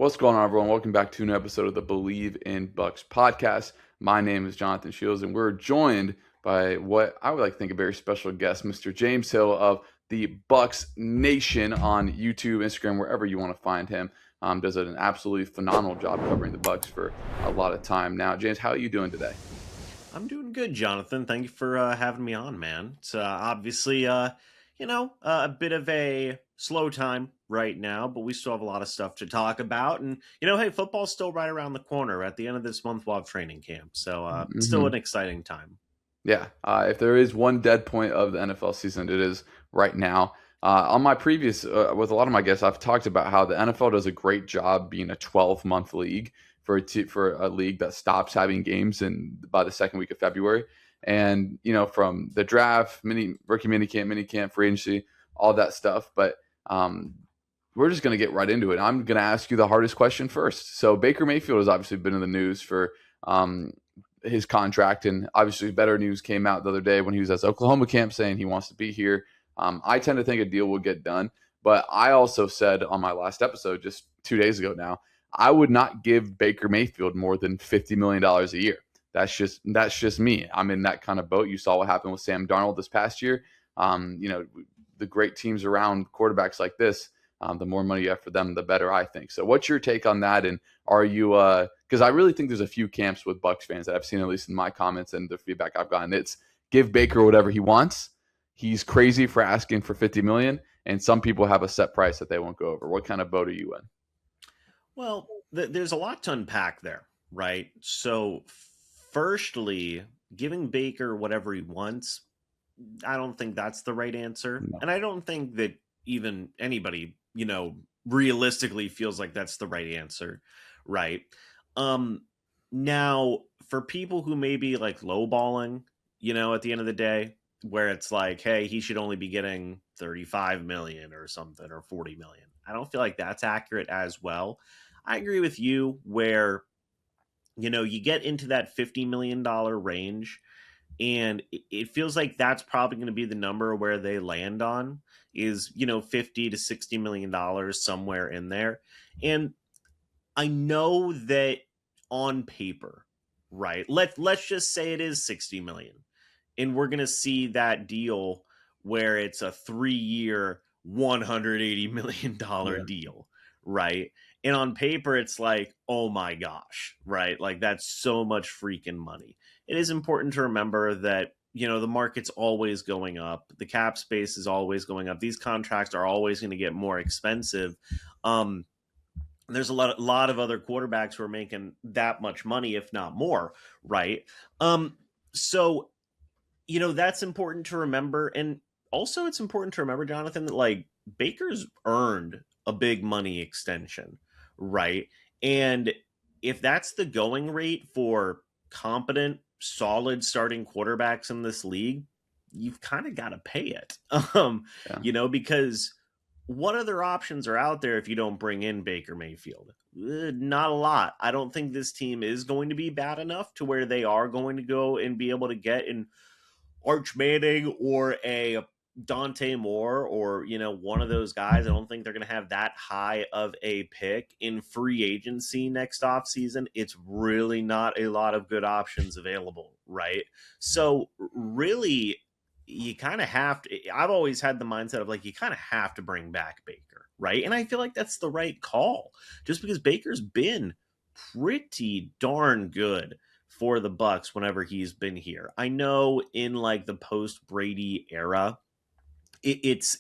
What's going on, everyone? Welcome back to an episode of the Believe in Bucs podcast. My name is Jonathan Shields, and we're joined by what I would like to think a very special guest, Mr. James Hill of the Bucs Nation on YouTube, Instagram, wherever you want to find him. Does an absolutely phenomenal job covering the Bucs for a lot of time now. James, how are you doing today? I'm doing good, Jonathan. Thank you for having me on, man. It's obviously, a bit of a slow time right now, but we still have a lot of stuff to talk about. And, hey, football's still right around the corner. At the end of this month, we'll have training camp. So it's still an exciting time. Yeah, if there is one dead point of the NFL season, it is right now. On my previous, with a lot of my guests, I've talked about how the NFL does a great job being a 12-month league for a league that stops having games by the second week of February. And from the draft, rookie minicamp, free agency, all that stuff. But we're just going to get right into it. I'm going to ask you the hardest question first. So Baker Mayfield has obviously been in the news for his contract, and obviously better news came out the other day when he was at Oklahoma camp saying he wants to be here. I tend to think a deal will get done, but I also said on my last episode just 2 days ago now, I would not give Baker Mayfield more than $50 million a year. That's just me. I'm in that kind of boat. You saw what happened with Sam Darnold this past year. The great teams around quarterbacks like this, the more money you have for them, the better, I think. So what's your take on that? And are you because I really think there's a few camps with Bucs fans that I've seen, at least in my comments and the feedback I've gotten. It's give Baker whatever he wants. He's crazy for asking for $50 million, and some people have a set price that they won't go over. What kind of boat are you in? Well, there's a lot to unpack there, right? So, firstly, giving Baker whatever he wants, I don't think that's the right answer. No. And I don't think that even anybody, realistically feels like that's the right answer, right? Now, for people who may be like lowballing, at the end of the day, where it's like, hey, he should only be getting 35 million or something, or 40 million. I don't feel like that's accurate as well. I agree with you where, you get into that $50 million range, and it feels like that's probably going to be the number where they land on is, $50 to $60 million, somewhere in there. And I know that on paper, right? Let's just say it is 60 million. And we're going to see that deal where it's a 3-year, $180 million deal, right? And on paper, it's like, oh my gosh, right? Like that's so much freaking money. It is important to remember that, the market's always going up. The cap space is always going up. These contracts are always going to get more expensive. There's a lot of other quarterbacks who are making that much money, if not more, right? So, that's important to remember. And also it's important to remember, Jonathan, that like Baker's earned a big money extension, right? And if that's the going rate for competent, solid starting quarterbacks in this league, you've kind of got to pay it. Because what other options are out there if you don't bring in Baker Mayfield? Not a lot. I don't think this team is going to be bad enough to where they are going to go and be able to get an Arch Manning or a Dante Moore or, one of those guys. I don't think they're going to have that high of a pick in free agency next offseason. It's really not a lot of good options available, right? So really, you kind of have to, I've always had the mindset of like, you kind of have to bring back Baker, right? And I feel like that's the right call just because Baker's been pretty darn good for the Bucs whenever he's been here. I know in like the post Brady era, it's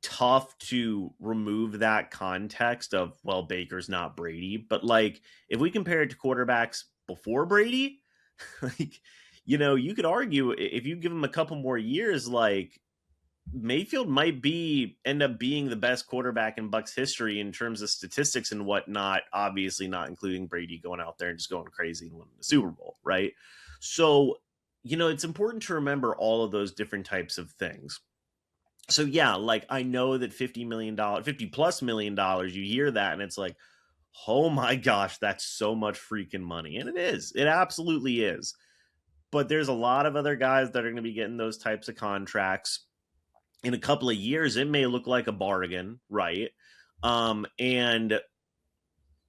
tough to remove that context of, well, Baker's not Brady, but like if we compare it to quarterbacks before Brady, like you could argue if you give him a couple more years, like Mayfield might end up being the best quarterback in Bucs history in terms of statistics and whatnot, obviously not including Brady going out there and just going crazy and winning the Super Bowl, right? So, it's important to remember all of those different types of things. So yeah, like I know that $50 plus million, you hear that and it's like, oh my gosh, that's so much freaking money. And it is. It absolutely is. But there's a lot of other guys that are going to be getting those types of contracts. In a couple of years, it may look like a bargain, right? And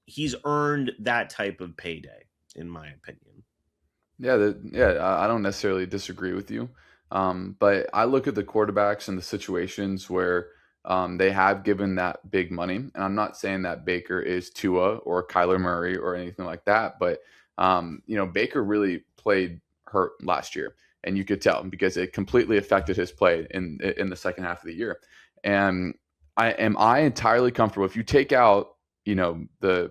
he's earned that type of payday, in my opinion. Yeah, I don't necessarily disagree with you. But I look at the quarterbacks and the situations where they have given that big money. And I'm not saying that Baker is Tua or Kyler Murray or anything like that. But, Baker really played hurt last year. And you could tell because it completely affected his play in the second half of the year. And I entirely comfortable if you take out, the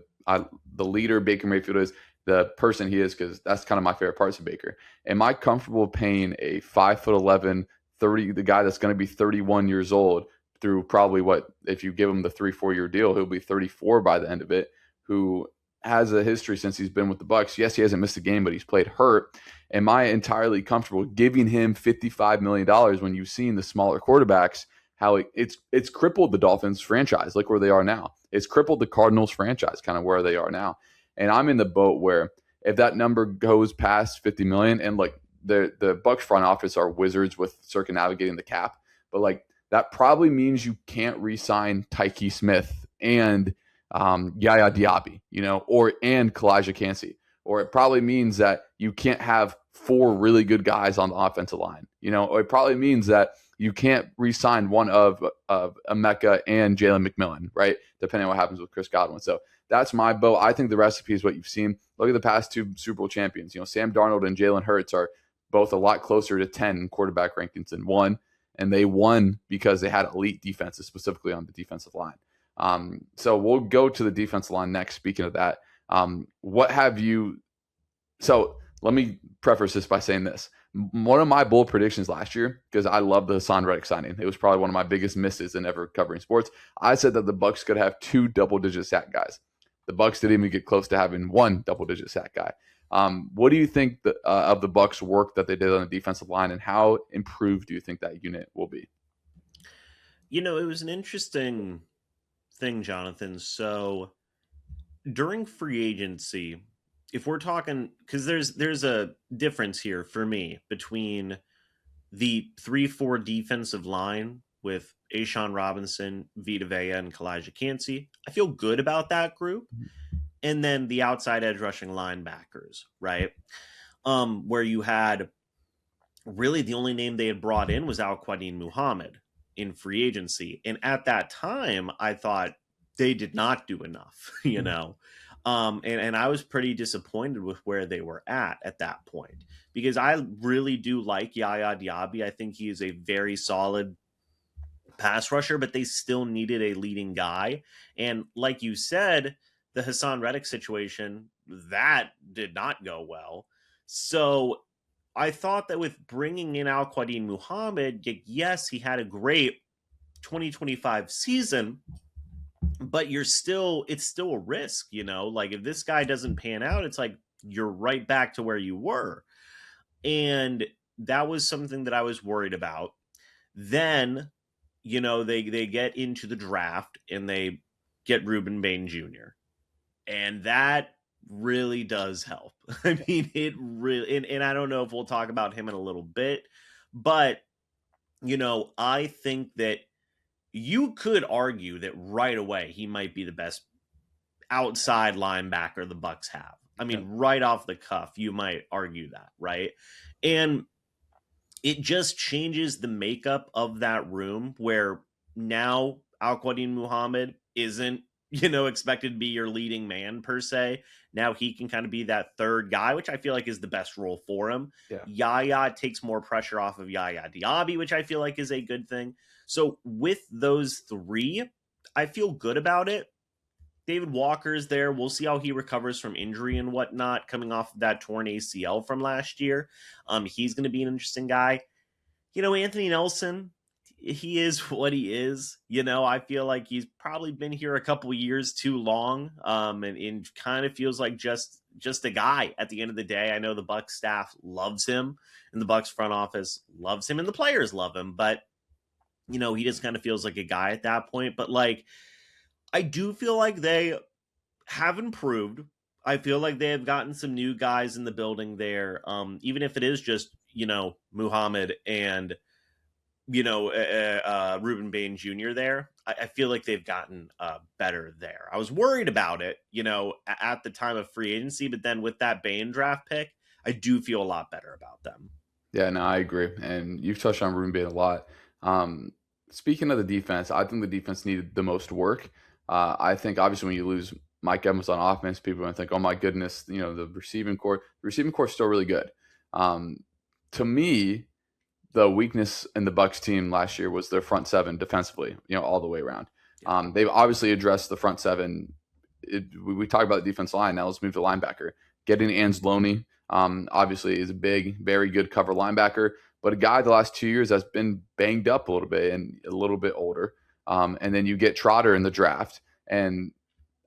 leader Baker Mayfield is, the person he is, because that's kind of my favorite parts of Baker. Am I comfortable paying a 5'11", the guy that's going to be 31 years old through probably if you give him the 3-4 year deal, he'll be 34 by the end of it, who has a history since he's been with the Bucs. Yes, he hasn't missed a game, but he's played hurt. Am I entirely comfortable giving him $55 million when you've seen the smaller quarterbacks, how it's crippled the Dolphins franchise, like where they are now. It's crippled the Cardinals franchise, kind of where they are now. And I'm in the boat where if that number goes past 50 million, and like the Bucs front office are wizards with circumnavigating the cap, but like that probably means you can't re-sign Tyke Smith and Yaya Diaby, and Kalijah Kancey. Or it probably means that you can't have 4 really good guys on the offensive line, or it probably means that you can't re-sign one of Emeka and Jalen McMillan, right? Depending on what happens with Chris Godwin. So that's my boat. I think the recipe is what you've seen. Look at the past 2 Super Bowl champions. Sam Darnold and Jalen Hurts are both a lot closer to 10 in quarterback rankings than 1, and they won because they had elite defenses, specifically on the defensive line. So we'll go to the defensive line next. Speaking of that, what have you? So let me preface this by saying this. One of my bold predictions last year, because I love the Hassan Reddick signing, it was probably one of my biggest misses in ever covering sports. I said that the Bucs could have 2 double-digit sack guys. The Bucs didn't even get close to having 1 double-digit sack guy. What do you think of the Bucs' work that they did on the defensive line, and how improved do you think that unit will be? It was an interesting thing, Jonathan. So during free agency, if we're talking, because there's a difference here for me between the 3-4 defensive line with Ashawn Robinson, Vita Vea, and Kalijah Kancey. I feel good about that group. And then the outside edge rushing linebackers, right? Where you had really the only name they had brought in was Al-Quadin Muhammad in free agency. And at that time, I thought they did not do enough, and I was pretty disappointed with where they were at that point, because I really do like Yaya Diaby. I think he is a very solid pass rusher, but they still needed a leading guy. And like you said, the Hassan Reddick situation, that did not go well. So I thought that with bringing in Al-Quadin Muhammad, yes, he had a great 2025 season, but it's still a risk, like if this guy doesn't pan out, it's like you're right back to where you were. And that was something that I was worried about. Then, they get into the draft and they get Rueben Bane Jr. And that really does help. I mean, it really, and I don't know if we'll talk about him in a little bit, but, I think that you could argue that right away he might be the best outside linebacker the Bucs have. I mean, right off the cuff, you might argue that, right? And it just changes the makeup of that room, where now Al-Quadin Muhammad isn't, expected to be your leading man per se. Now he can kind of be that third guy, which I feel like is the best role for him. Yeah. Yaya takes more pressure off of Yaya Diaby, which I feel like is a good thing. So with those 3, I feel good about it. David Walker's there. We'll see how he recovers from injury and whatnot coming off of that torn ACL from last year. He's going to be an interesting guy. Anthony Nelson, he is what he is. I feel like he's probably been here a couple years too long, and kind of feels like just a guy at the end of the day. I know the Bucs staff loves him, and the Bucs front office loves him, and the players love him, but he just kind of feels like a guy at that point. But like, I do feel like they have improved. I feel like they have gotten some new guys in the building there, even if it is just, Muhammad and Rueben Bane Jr. there. I feel like they've gotten better there. I was worried about it, at the time of free agency, but then with that Bane draft pick, I do feel a lot better about them. Yeah, no, I agree. And you've touched on Ruben Bate a lot. Um, Speaking of the defense, I think the defense needed the most work. I think obviously when you lose Mike Evans on offense, people are going to think, oh my goodness, the receiving core is still really good. To me, the weakness in the Bucs team last year was their front seven defensively, all the way around. They've obviously addressed the front seven. We talked about the defense line. Now let's move to linebacker. Getting Anzalone, obviously, is a big, very good cover linebacker, but a guy the last 2 years has been banged up a little bit and a little bit older. And then you get Trotter in the draft, and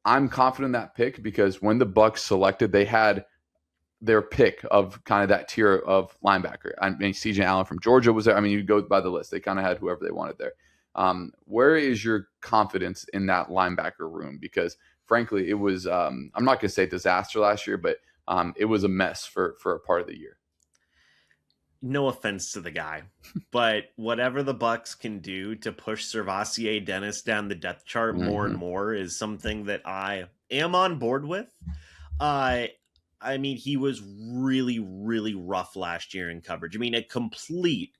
I'm confident in that pick because when the Bucs selected, they had their pick of kind of that tier of linebacker. I mean, CJ Allen from Georgia was there. I mean, you go by the list. They kind of had whoever they wanted there. Where is your confidence in that linebacker room? Because frankly, it was, I'm not going to say disaster last year, but it was a mess for a part of the year. No offense to the guy, but whatever the Bucs can do to push Servassier Dennis down the depth chart more and more is something that I am on board with. I mean, he was really, really rough last year in coverage. I mean, a complete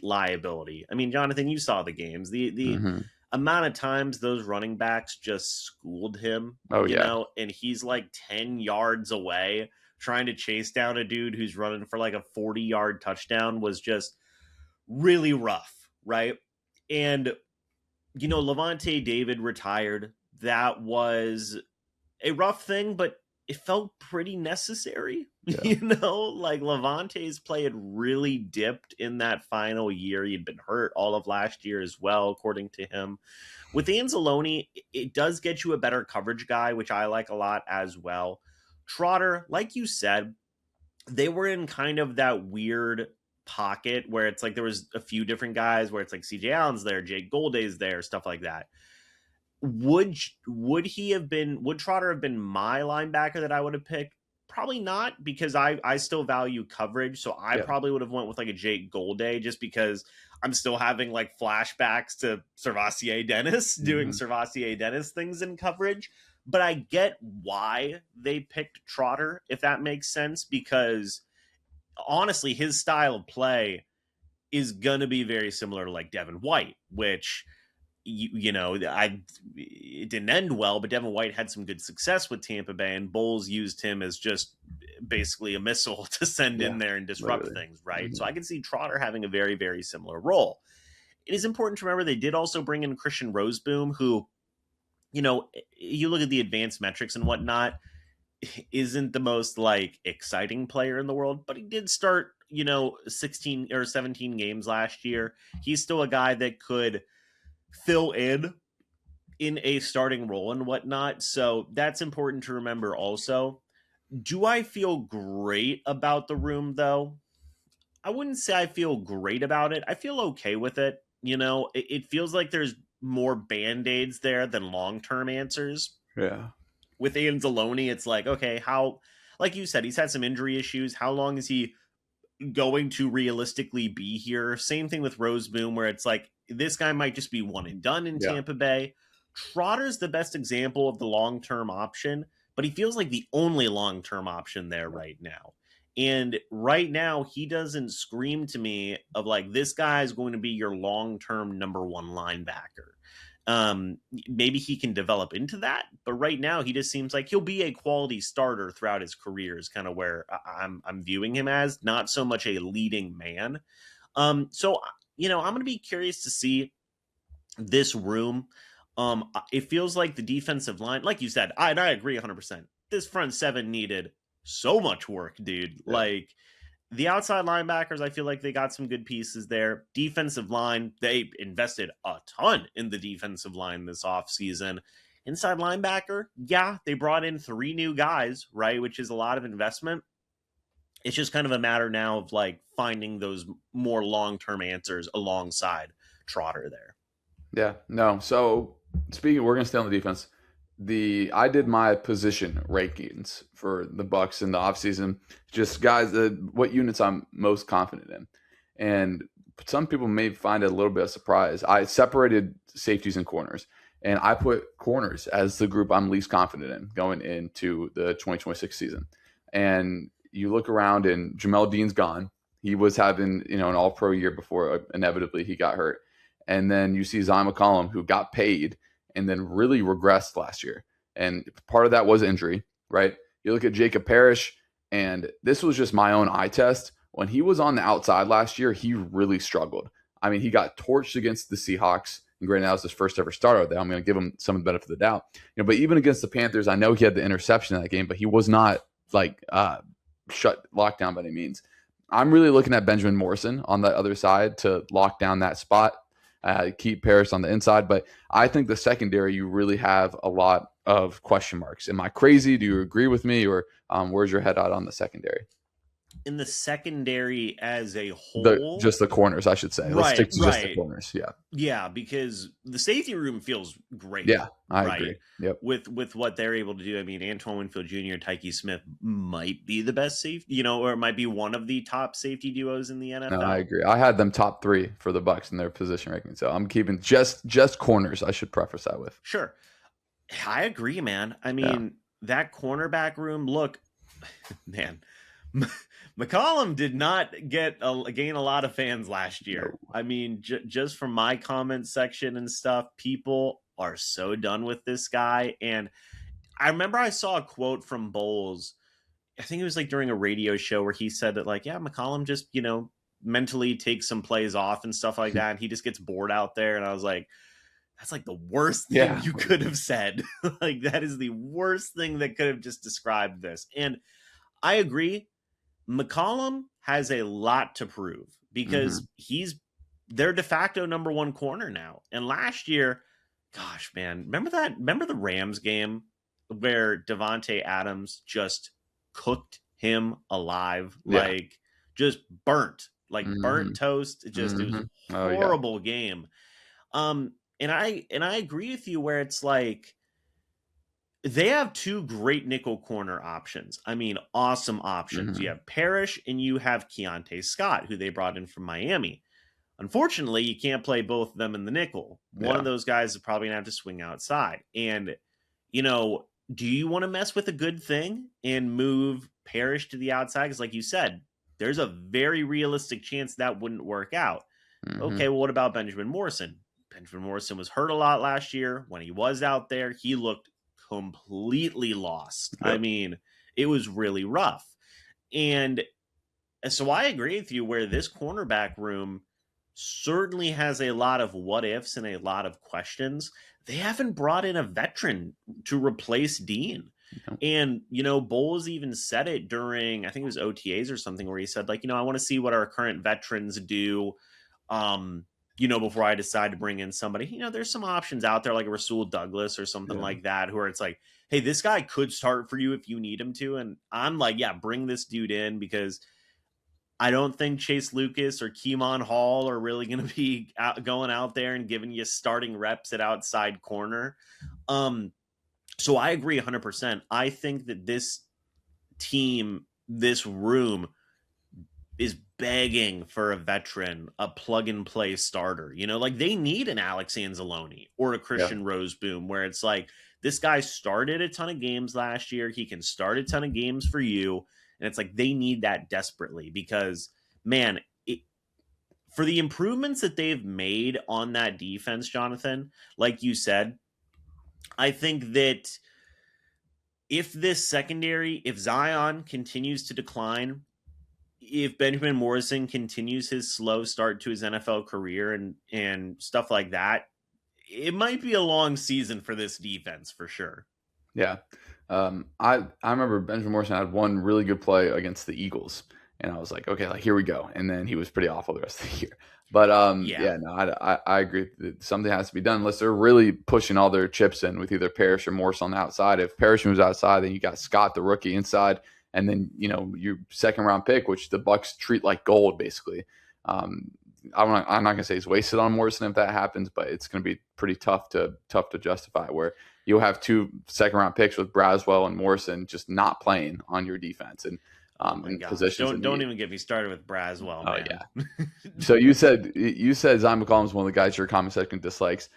liability. I mean, Jonathan, you saw the games. The amount of times those running backs just schooled him, and he's like 10 yards away trying to chase down a dude who's running for like a 40-yard touchdown was just really rough, right? And, Lavonte David retired. That was a rough thing, but it felt pretty necessary. Yeah. Like Lavonte's play had really dipped in that final year. He'd been hurt all of last year as well, according to him. With Anzalone, it does get you a better coverage guy, which I like a lot as well. Trotter, like you said, they were in kind of that weird pocket where it's like there was a few different guys where it's like CJ Allen's there, Jake Golday's there, stuff like that. Would Trotter have been my linebacker that I would have picked? Probably not, because I still value coverage. So I probably would have went with like a Jake Golday just because I'm still having like flashbacks to Servassier Dennis doing Servassier Dennis things in coverage. But I get why they picked Trotter, if that makes sense, because honestly, his style of play is going to be very similar to like Devin White, which it didn't end well, but Devin White had some good success with Tampa Bay, and Bowles used him as just basically a missile to send in there and disrupt things, right? So I can see Trotter having a very, very similar role. It is important to remember they did also bring in Christian Roseboom, who, you look at the advanced metrics and whatnot, isn't the most like exciting player in the world, but he did start, 16 or 17 games last year. He's still a guy that could fill in a starting role and whatnot. So that's important to remember also. Do I feel great about the room though? I wouldn't say I feel great about it. I feel okay with it. It feels like there's more band-aids there than long-term answers. Yeah. With Anzalone, it's like, okay, how, like you said, he's had some injury issues. How long is he going to realistically be here? Same thing with Roseboom, where it's like, this guy might just be one and done in Tampa Bay. Trotter's the best example of the long-term option, but he feels like the only long-term option there right now. And right now, he doesn't scream to me of like, this guy is going to be your long-term number one linebacker. Maybe he can develop into that, but right now he just seems like he'll be a quality starter throughout his career is kind of where I'm viewing him as, not so much a leading man. So, I'm going to be curious to see this room. It feels like the defensive line, like you said, I agree 100%. This front seven needed so much work, dude. Yeah. Like, the outside linebackers, I feel like they got some good pieces there. Defensive line, they invested a ton in the defensive line this offseason. Inside linebacker, they brought in 3 new guys, right, which is a lot of investment. It's just kind of a matter now of like finding those more long-term answers alongside Trotter there. Yeah, no. So speaking, we're going to stay on the defense. I did my position rankings for the Bucs in the offseason. Just guys, what units I'm most confident in. And some people may find it a little bit of surprise. I separated safeties and corners, and I put corners as the group I'm least confident in going into the 2026 season. And you look around, and Jamel Dean's gone. He was having, an all-pro year before inevitably he got hurt. And then you see Zion McCollum, who got paid and then really regressed last year. And part of that was injury, right? You look at Jacob Parrish, and this was just my own eye test. When he was on the outside last year, he really struggled. I mean, he got torched against the Seahawks. And granted, that was his first ever start out there. I'm going to give him some of the benefit of the doubt. But even against the Panthers, I know he had the interception in that game, but he was not locked down by any means. I'm really looking at Benjamin Morrison on the other side to lock down that spot, keep Parrish on the inside. But I think the secondary, you really have a lot of question marks. Am I crazy? Do you agree with me? Or where's your head at on the secondary? In the secondary as a whole, just the corners, I should say. Let's stick to just the corners. Yeah, because the safety room feels great. Yeah, I agree. Yep. With what they're able to do. I mean, Antoine Winfield Jr., Tyke Smith might be the best safety, or it might be one of the top safety duos in the NFL. No, I agree. I had them top 3 for the Bucs in their position ranking, so I'm keeping just corners. I should preface that with. Sure, I agree, man. I mean, that cornerback room. Look, man. McCollum did not gain a lot of fans last year. No. I mean, just from my comment section and stuff, people are so done with this guy. And I remember I saw a quote from Bowles. I think it was during a radio show where he said that McCollum just, mentally takes some plays off and stuff like that. And he just gets bored out there. And I was like, that's the worst thing you could have said. That is the worst thing that could have just described this. And I agree. McCollum has a lot to prove because he's their de facto number 1 corner now. And last year, gosh, man, remember the Rams game where Davante Adams just cooked him alive, just burnt, burnt toast. It was a horrible game. And I agree with you where it's they have 2 great nickel corner options. I mean, awesome options. You have Parrish and you have Keontae Scott, who they brought in from Miami. Unfortunately, you can't play both of them in the nickel. One of those guys is probably going to have to swing outside. And, do you want to mess with a good thing and move Parrish to the outside? Because like you said, there's a very realistic chance that wouldn't work out. Okay, well, what about Benjamin Morrison? Benjamin Morrison was hurt a lot last year. When he was out there, he looked completely lost. Yep. I mean, it was really rough. And so I agree with you where this cornerback room certainly has a lot of what ifs and a lot of questions. They haven't brought in a veteran to replace Dean. Nope. And, Bowles even said it during, I think it was OTAs or something, where he said, I want to see what our current veterans do. Before I decide to bring in somebody, there's some options out there like a Rasul Douglas or something like that, where it's hey, this guy could start for you if you need him to. And I'm bring this dude in because I don't think Chase Lucas or Keemon Hall are really going to be going out there and giving you starting reps at outside corner. So I agree 100%. I think that this team, this room is begging for a veteran, a plug-and-play starter. They need an Alex Anzalone or a Christian Roseboom, where it's this guy started a ton of games last year. He can start a ton of games for you. And it's they need that desperately because, man, for the improvements that they've made on that defense, Jonathan, like you said, I think that if this secondary, if Zion continues to decline, if Benjamin Morrison continues his slow start to his NFL career and stuff like that, it might be a long season for this defense for sure. Yeah. I remember Benjamin Morrison had one really good play against the Eagles, and I was okay, here we go. And then he was pretty awful the rest of the year. But I agree that something has to be done unless they're really pushing all their chips in with either Parrish or Morse on the outside. If Parrish moves outside, then you got Scott, the rookie, inside. And then, your second round pick, which the Bucs treat like gold, basically. I'm not going to say he's wasted on Morrison if that happens, but it's going to be pretty tough to justify, where you'll have 2 second round picks with Braswell and Morrison just not playing on your defense. And Oh my in gosh! positions of Don't need. even get me started with Braswell, Oh man. yeah. So you said Zion McCollum is one of the guys your comment section dislikes.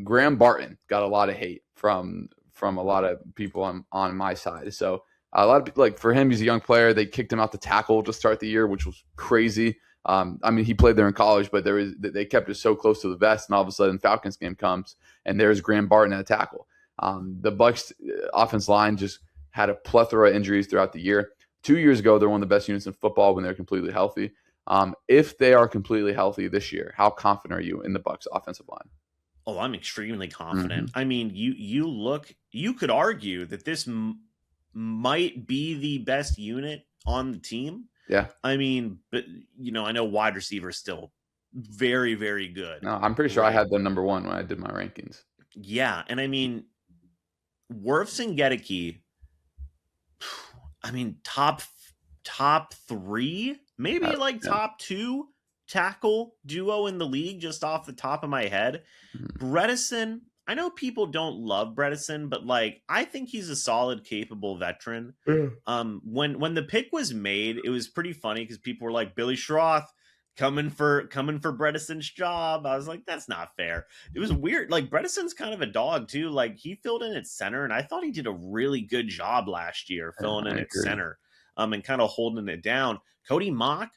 Graham Barton got a lot of hate from a lot of people on my side. So a lot of people, like for him, he's a young player. They kicked him out the tackle to start the year, which was crazy. I mean, he played there in college, but they kept it so close to the vest, and all of a sudden, Falcons game comes, and there's Graham Barton at a tackle. The Bucs offense line just had a plethora of injuries throughout the year. 2 years ago, they're one of the best units in football when they're completely healthy. If they are completely healthy this year, how confident are you in the Bucs offensive line? Oh, I'm extremely confident. Mm-hmm. I mean, you could argue that this might be the best unit on the team. Yeah. I mean, but I know wide receiver is still very, very good, No, I'm pretty sure I right? had them number one when I did my rankings. Yeah, and I mean, Wirfs and Gedeke, I mean, top three, maybe like Yeah. top two tackle duo in the league, just off the top of my head. Mhm. Bredesen, I know people don't love Bredesen, but like I think he's a solid, capable veteran. Yeah. When the pick was made, it was pretty funny because people were like, Billy Schroth coming for Bredesen's job. I was like, that's not fair. It was weird. Like Bredesen's kind of a dog too. Like he filled in at center, and I thought he did a really good job last year Yeah, filling I in at agree. center, and kind of holding it down. Cody Mock,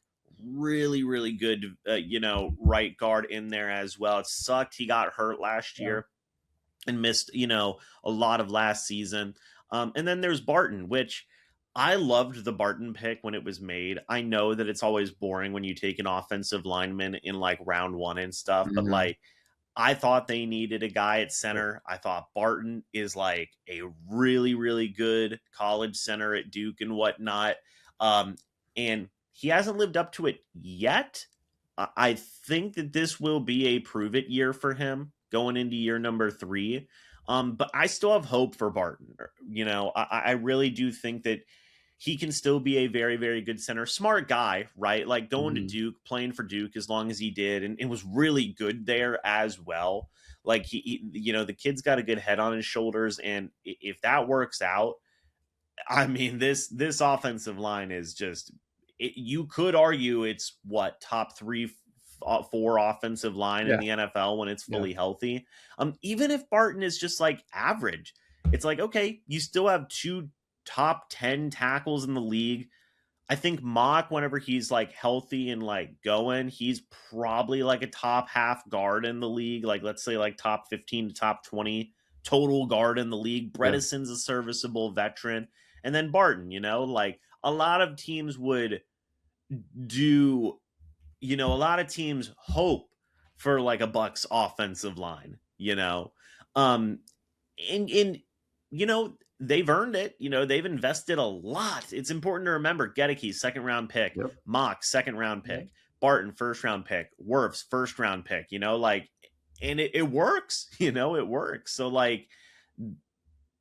really, really good, right guard in there as well. It sucked he got hurt last Yeah. year and missed, a lot of last season. And then there's Barton, which I loved the Barton pick when it was made. I know that it's always boring when you take an offensive lineman in like round one and stuff, but Mhm. like I thought they needed a guy at center. I thought Barton is like a really, really good college center at Duke and whatnot. Um, and he hasn't lived up to it yet. I think that this will be a prove it year for him going into year number 3. But I still have hope for Barton. I really do think that he can still be a very, very good center. Smart guy, right? Like going to Mhm. Duke, playing for Duke as long as he did, and it was really good there as well. Like the kid's got a good head on his shoulders, and if that works out, I mean, this offensive line is just. You could argue it's what top 3, 4 offensive line in Yeah. the NFL when it's Yeah. fully healthy. Even if Barton is just like average, it's like okay, you still have 2 top 10 tackles in the league. I think Mock, whenever he's like healthy and like going, he's probably like a top half guard in the league. Like let's say like top 15 to top 20 total guard in the league. Yeah. Bredesen's a serviceable veteran. And then Barton, like a lot of teams would do, a lot of teams hope for like a Bucks offensive line, Um and they've earned it. They've invested a lot. It's important to remember Gedeke, second round pick, Yep. Mock, second round Yep. pick, Barton, first round pick, Wirfs, first round pick, like, and it works, it works. So, like,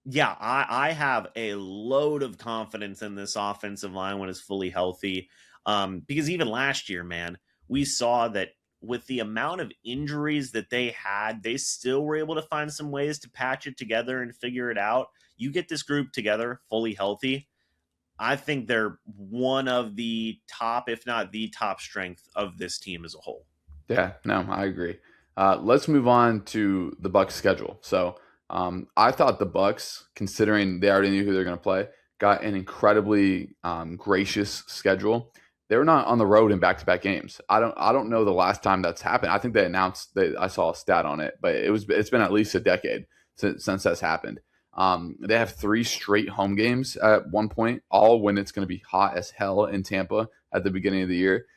yeah, I have a load of confidence in this offensive line when it's fully healthy. Because even last year, man, we saw that with the amount of injuries that they had, they still were able to find some ways to patch it together and figure it out. You get this group together fully healthy, I think they're one of the top, if not the top strength of this team as a whole. Yeah, no, I agree. Let's move on to the Bucks schedule. So I thought the Bucks, considering they already knew who they're going to play, got an incredibly gracious schedule. They were not on the road in back-to-back games. I don't know the last time that's happened. I think they announced that I saw a stat on it, but it's been at least a decade since that's happened. They have 3 straight home games at one point, all when it's going to be hot as hell in Tampa at the beginning of the year.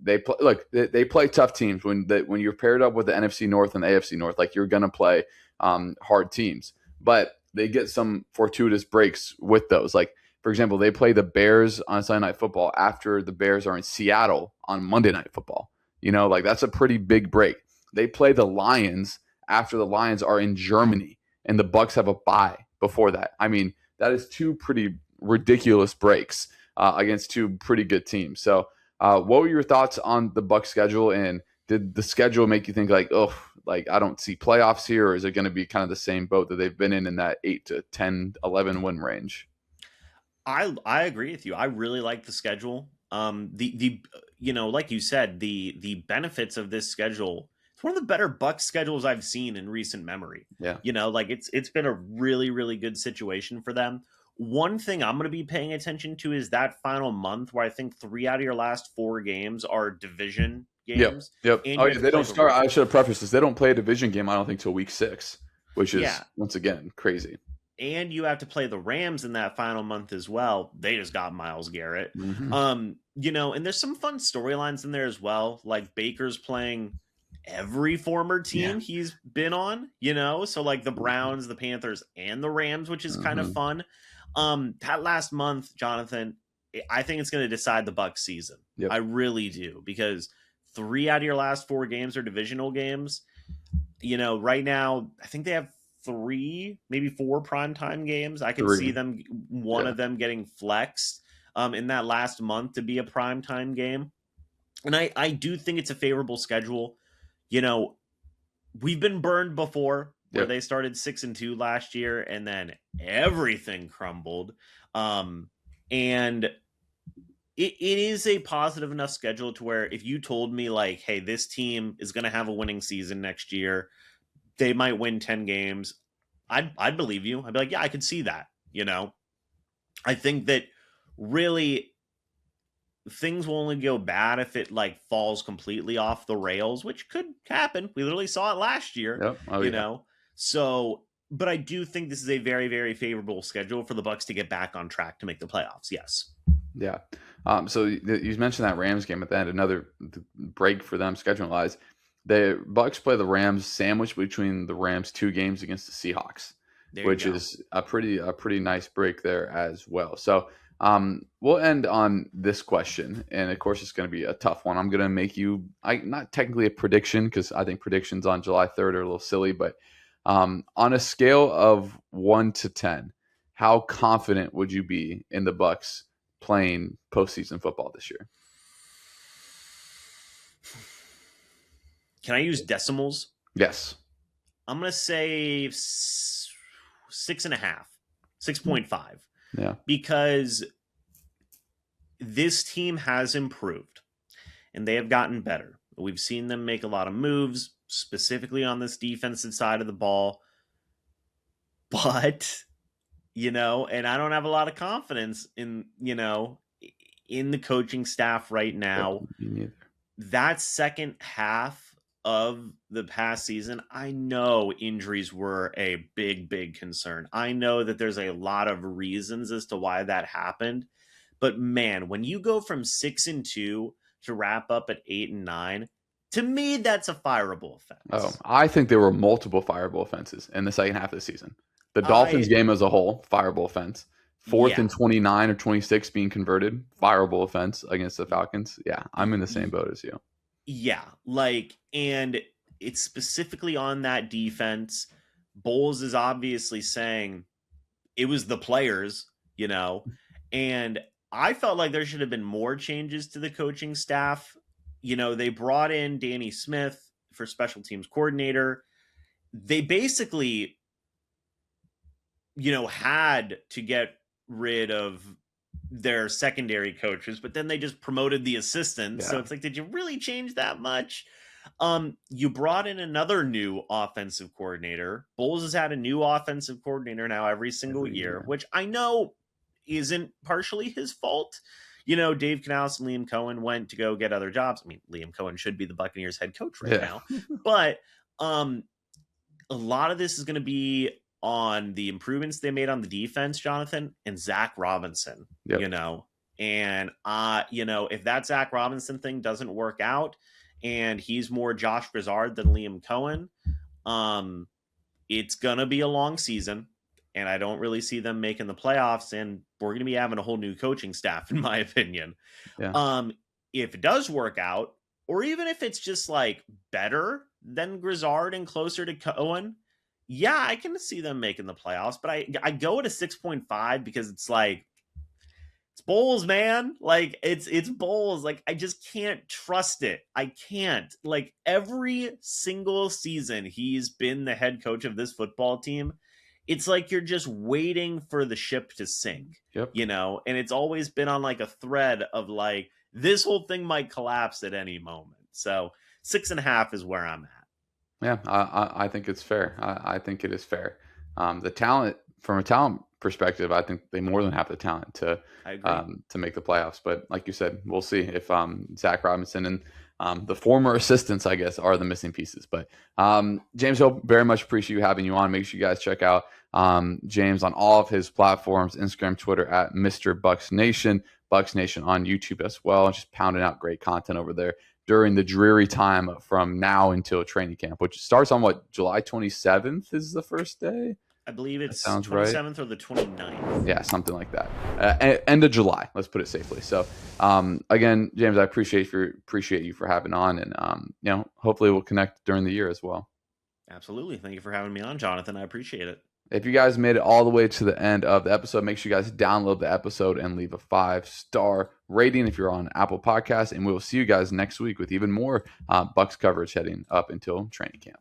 They play tough teams when you're paired up with the NFC North and the AFC North. Like you're gonna play hard teams, but they get some fortuitous breaks with those. Like for example, they play the Bears on Sunday Night Football after the Bears are in Seattle on Monday Night Football. Like that's a pretty big break. They play the Lions after the Lions are in Germany, and the Bucks have a bye before that. I mean, that is 2 pretty ridiculous breaks against 2 pretty good teams. So what were your thoughts on the Bucs schedule, and did the schedule make you think like, oh, like I don't see playoffs here, or is it going to be kind of the same boat that they've been in that 8 to 10, 11 win range? I agree with you. I really like the schedule. The like you said, the benefits of this schedule. It's one of the better Bucks schedules I've seen in recent memory. Yeah. Like it's been a really really good situation for them. One thing I'm going to be paying attention to is that final month where I think 3 out of your last 4 games are division Yep. games, Yep. and Oh you yeah, have to they play don't the start. I Rams. should have prefaced this. They don't play a division game, I don't think, till week 6, which is Yeah, once again crazy. and you have to play the Rams in that final month as well. They just got Myles Garrett. Hmm. And there's some fun storylines in there as well. Like Baker's playing every former Yeah. team he's been on, so like the Browns, the Panthers, and the Rams, which is kind of Hmm. fun. That last month, Jonathan, I think it's going to decide the Bucs season. I Yep. really do, because 3 out of your last 4 games are divisional games. Right now, I think they have 3, maybe 4 primetime games. I could see 3. them, one Yeah. of them getting flexed in that last month to be a primetime game. And I do think it's a favorable schedule. You know, we've been burned before where Yep. they started 6-2 last year and then everything crumbled. And it is a positive enough schedule to where if you told me like, hey, this team is going to have a winning season next year, they might win 10 games, I'd believe you. I'd be like, yeah, I could see that. I think that really things will only go bad if it like falls completely off the rails, which could happen. We literally saw it last year, Yep. Oh you yeah. know. So, but I do think this is a very, very favorable schedule for the Bucs to get back on track to make the playoffs. Yes. Yeah. So you mentioned that Rams game at the end, another break for them scheduling wise. The Bucks play the Rams sandwiched between the Rams 2 games against the Seahawks, There you which go. is a pretty nice break there as well. So we'll end on this question, and of course it's going to be a tough one. I'm going to make you not technically a prediction because I think predictions on July 3rd are a little silly, but on a scale of 1 to 10, how confident would you be in the Bucks playing postseason football this year? Can I use decimals? Yes. I'm gonna say 6.5, 6.5, Yeah. because this team has improved and they have gotten better. We've seen them make a lot of moves, specifically on this defensive side of the ball. But, and I don't have a lot of confidence in the coaching staff right Yep. now. Me neither. That second half of the past season, I know injuries were a big, big concern. I know that there's a lot of reasons as to why that happened. But man, when you go from 6-2 to wrap up at 8-9, to me, that's a fireable Oh, offense. I think there were multiple fireable offenses in the second half of the season. The Dolphins I, game as a whole, fireable offense. Fourth yeah, and 29 or 26 being converted, fireable offense against the Falcons. Yeah, I'm in the same boat as you. yeah, and it's specifically on that defense. Bowles is obviously saying it was the players, and I felt like there should have been more changes to the coaching staff. They brought in Danny Smith for special teams coordinator. They basically, had to get rid of their secondary coaches, but then they just promoted the assistants. So Yeah. it's like, did you really change that much? You brought in another new offensive coordinator. Bowles has had a new offensive coordinator now every single Every year, year. which I know isn't partially his fault. Dave Canales and Liam Cohen went to go get other jobs. I mean, Liam Cohen should be the Buccaneers head coach right Yeah. now, but a lot of this is going to be on the improvements they made on the defense, Jonathan, and Zach Robinson, Yep. you know. And if that Zach Robinson thing doesn't work out and he's more Josh Grizzard than Liam Cohen, it's gonna be a long season. And I don't really see them making the playoffs, and we're gonna be having a whole new coaching staff, in my opinion. Yeah. If it does work out, or even if it's just like better than Grizzard and closer to Cohen, yeah, I can see them making the playoffs. But I go at a 6.5 because it's like it's Bowles, man. Like it's Bowles. Like I just can't trust it. I can't. Like every single season he's been the head coach of this football team, it's like you're just waiting for the ship to sink, Yep. and it's always been on like a thread of like, this whole thing might collapse at any moment. So 6.5 is where I'm at. Yeah, I think it's fair. I think it is fair. The talent, from a talent perspective, I think they more than have the talent I agree. to make the playoffs. But like you said, we'll see if Zach Robinson and the former assistants, I guess, are the missing pieces. But James Hope, very much appreciate you having you on. Make sure you guys check out James on all of his platforms, Instagram, Twitter at Mr. Bucs Nation, Bucs Nation on YouTube as well. Just pounding out great content over there during the dreary time from now until training camp, which starts on July 27th is the first day? I believe it's that sounds 27th right. Or the 29th. Yeah, something like that. End of July, let's put it safely. So again, James, I appreciate you for having on, and hopefully we'll connect during the year as well. Absolutely. Thank you for having me on, Jonathan. I appreciate it. If you guys made it all the way to the end of the episode, make sure you guys download the episode and leave a 5-star rating if you're on Apple Podcasts. And we will see you guys next week with even more Bucs coverage heading up until training camp.